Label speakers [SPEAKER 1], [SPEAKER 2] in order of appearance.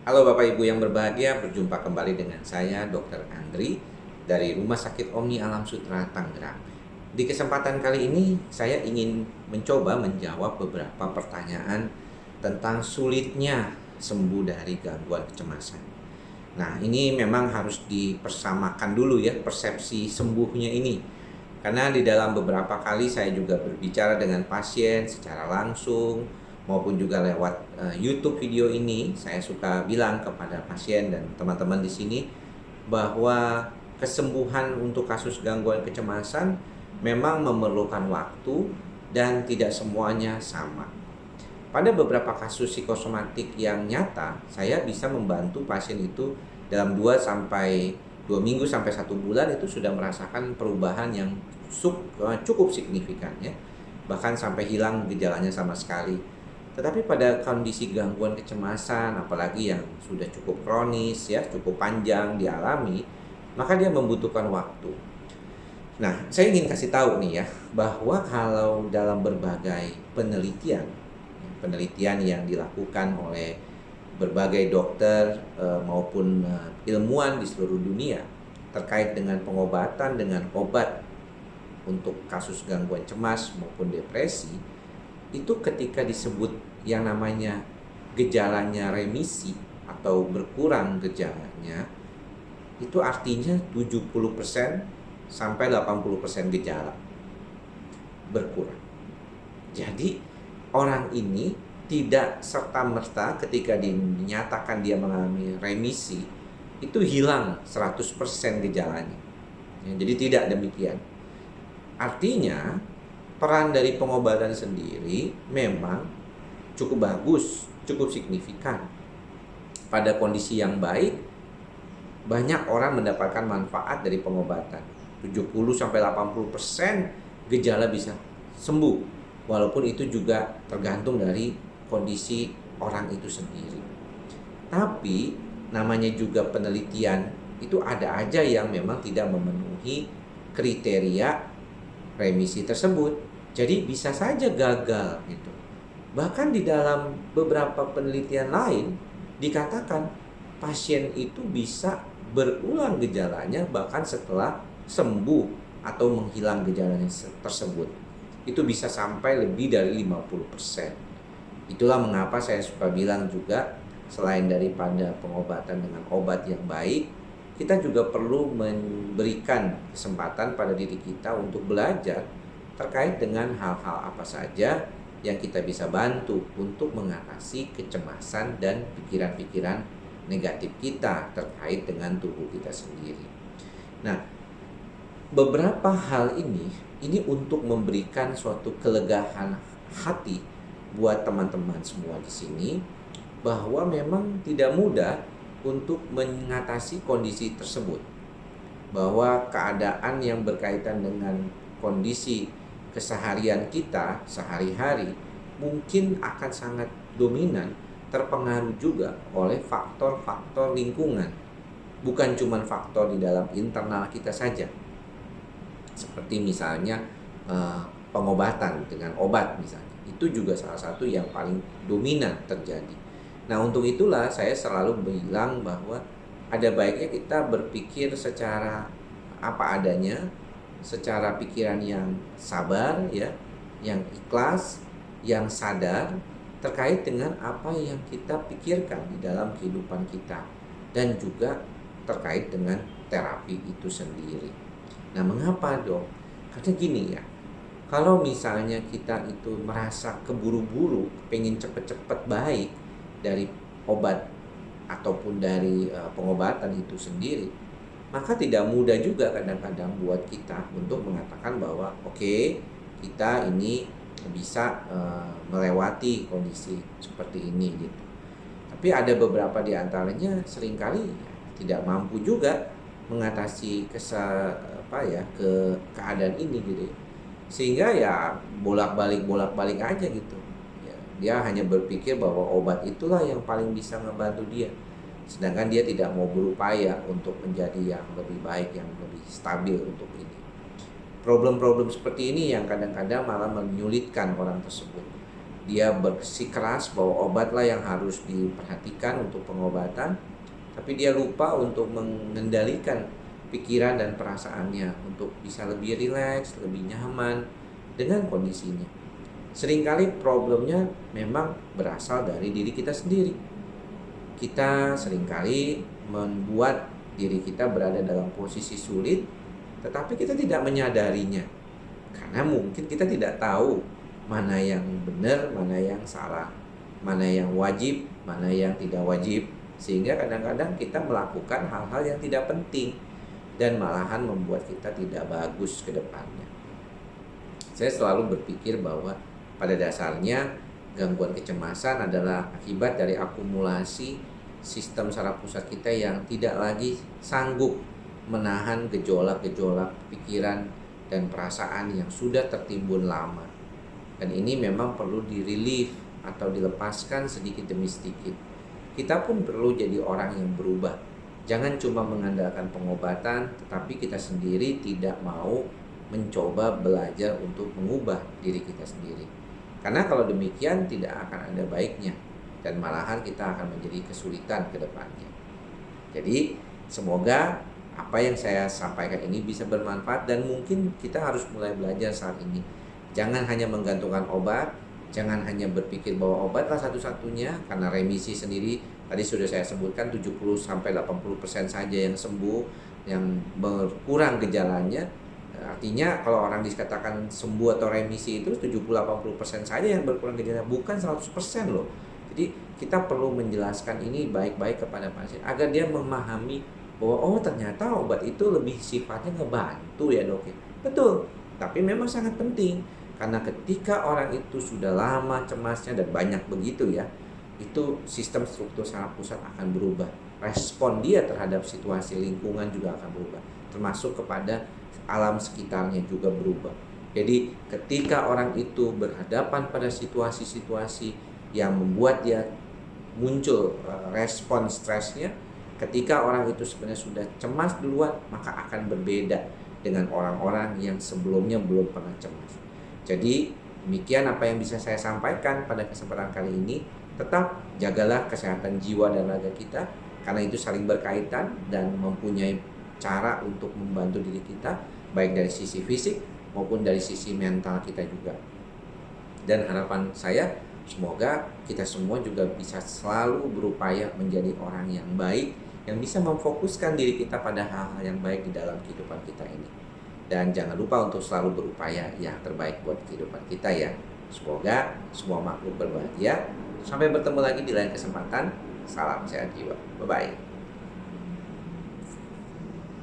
[SPEAKER 1] Halo Bapak Ibu yang berbahagia, berjumpa kembali dengan saya Dr. Andri dari Rumah Sakit Omni Alam Sutra Tangerang. Di kesempatan kali ini saya ingin mencoba menjawab beberapa pertanyaan tentang sulitnya sembuh dari gangguan kecemasan. Nah, ini memang harus dipersamakan dulu ya persepsi sembuhnya ini. Karena di dalam beberapa kali saya juga berbicara dengan pasien secara langsung maupun juga lewat YouTube video ini, saya suka bilang kepada pasien dan teman-teman di sini bahwa kesembuhan untuk kasus gangguan kecemasan memang memerlukan waktu dan tidak semuanya sama. Pada beberapa kasus psikosomatik yang nyata, saya bisa membantu pasien itu dalam 2 minggu sampai 1 bulan itu sudah merasakan perubahan yang cukup signifikan ya. Bahkan sampai hilang gejalanya sama sekali. Tetapi pada kondisi gangguan kecemasan, apalagi yang sudah cukup kronis ya, cukup panjang dialami, maka dia membutuhkan waktu. Nah, saya ingin kasih tahu nih ya, bahwa kalau dalam berbagai penelitian yang dilakukan oleh berbagai dokter maupun ilmuwan di seluruh dunia terkait dengan pengobatan dengan obat untuk kasus gangguan cemas maupun depresi, itu ketika disebut yang namanya gejalanya remisi atau berkurang gejalanya, itu artinya 70% sampai 80% gejala berkurang. Jadi orang ini tidak serta-merta ketika dinyatakan dia mengalami remisi itu hilang 100% gejalanya. Ya, jadi tidak demikian. Artinya peran dari pengobatan sendiri memang cukup bagus, cukup signifikan. Pada kondisi yang baik, banyak orang mendapatkan manfaat dari pengobatan. 70-80% gejala bisa sembuh, walaupun itu juga tergantung dari kondisi orang itu sendiri. Tapi namanya juga penelitian, itu ada aja yang memang tidak memenuhi kriteria remisi tersebut. Jadi bisa saja gagal gitu. Bahkan di dalam beberapa penelitian lain dikatakan pasien itu bisa berulang gejalanya bahkan setelah sembuh atau menghilang gejalanya tersebut. Itu bisa sampai lebih dari 50%. Itulah mengapa saya suka bilang juga selain daripada pengobatan dengan obat yang baik, kita juga perlu memberikan kesempatan pada diri kita untuk belajar terkait dengan hal-hal apa saja yang kita bisa bantu untuk mengatasi kecemasan dan pikiran-pikiran negatif kita terkait dengan tubuh kita sendiri. Nah, beberapa hal ini untuk memberikan suatu kelegaan hati buat teman-teman semua di sini bahwa memang tidak mudah untuk mengatasi kondisi tersebut. Bahwa keadaan yang berkaitan dengan kondisi keseharian kita sehari-hari mungkin akan sangat dominan terpengaruh juga oleh faktor-faktor lingkungan. Bukan cuma faktor di dalam internal kita saja. Seperti misalnya pengobatan dengan obat misalnya. Itu juga salah satu yang paling dominan terjadi. Nah, untuk itulah saya selalu bilang bahwa ada baiknya kita berpikir secara apa adanya, secara pikiran yang sabar ya, yang ikhlas, yang sadar terkait dengan apa yang kita pikirkan di dalam kehidupan kita dan juga terkait dengan terapi itu sendiri. Nah, mengapa dok? Karena gini ya, kalau misalnya kita itu merasa keburu-buru, pengen cepet-cepet baik dari obat ataupun dari pengobatan itu sendiri, maka tidak mudah juga kadang-kadang buat kita untuk mengatakan bahwa oke, kita ini bisa melewati kondisi seperti ini gitu. Tapi ada beberapa di antaranya seringkali tidak mampu juga mengatasi keadaan ini gitu. Sehingga ya bolak-balik aja gitu. Ya, dia hanya berpikir bahwa obat itulah yang paling bisa membantu dia. Sedangkan dia tidak mau berupaya untuk menjadi yang lebih baik, yang lebih stabil untuk ini. Problem-problem seperti ini yang kadang-kadang malah menyulitkan orang tersebut. dia bersikeras bahwa obatlah yang harus diperhatikan untuk pengobatan, tapi dia lupa untuk mengendalikan pikiran dan perasaannya untuk bisa lebih rileks, lebih nyaman dengan kondisinya. Seringkali problemnya memang berasal dari diri kita sendiri. Kita seringkali membuat diri kita berada dalam posisi sulit, tetapi kita tidak menyadarinya. Karena mungkin kita tidak tahu mana yang benar, mana yang salah, mana yang wajib, mana yang tidak wajib. Sehingga kadang-kadang kita melakukan hal-hal yang tidak penting dan malahan membuat kita tidak bagus ke depannya. Saya selalu berpikir bahwa pada dasarnya gangguan kecemasan adalah akibat dari akumulasi sistem saraf pusat kita yang tidak lagi sanggup menahan gejolak-gejolak pikiran dan perasaan yang sudah tertimbun lama. Dan ini memang perlu di-relief atau dilepaskan sedikit demi sedikit. Kita pun perlu jadi orang yang berubah. Jangan cuma mengandalkan pengobatan, tetapi kita sendiri tidak mau mencoba belajar untuk mengubah diri kita sendiri. Karena kalau demikian tidak akan ada baiknya, dan malahan kita akan menjadi kesulitan ke depannya. Jadi semoga apa yang saya sampaikan ini bisa bermanfaat, dan mungkin kita harus mulai belajar saat ini. Jangan hanya menggantungkan obat, jangan hanya berpikir bahwa obatlah satu-satunya, karena remisi sendiri tadi sudah saya sebutkan 70-80% saja yang sembuh, yang berkurang gejalanya. Artinya kalau orang dikatakan sembuh atau remisi itu 70-80% saja yang berkurang gejalanya, bukan 100% loh. Jadi kita perlu menjelaskan ini baik-baik kepada pasien agar dia memahami bahwa oh ternyata obat itu lebih sifatnya ngebantu ya dok. Betul, tapi memang sangat penting. Karena ketika orang itu sudah lama cemasnya, dan banyak begitu ya, itu sistem struktur saraf pusat akan berubah. Respon dia terhadap situasi lingkungan juga akan berubah. Termasuk kepada alam sekitarnya juga berubah. Jadi ketika orang itu berhadapan pada situasi-situasi yang membuat dia muncul respon stresnya, ketika orang itu sebenarnya sudah cemas duluan, maka akan berbeda dengan orang-orang yang sebelumnya belum pernah cemas. Jadi demikian apa yang bisa saya sampaikan pada kesempatan kali ini. Tetap jagalah kesehatan jiwa dan raga kita, karena itu saling berkaitan dan mempunyai cara untuk membantu diri kita, baik dari sisi fisik maupun dari sisi mental kita juga. Dan harapan saya semoga kita semua juga bisa selalu berupaya menjadi orang yang baik, yang bisa memfokuskan diri kita pada hal-hal yang baik di dalam kehidupan kita ini. Dan jangan lupa untuk selalu berupaya yang terbaik buat kehidupan kita ya. Semoga semua makhluk berbahagia. Sampai bertemu lagi di lain kesempatan. Salam sehat jiwa. Bye-bye.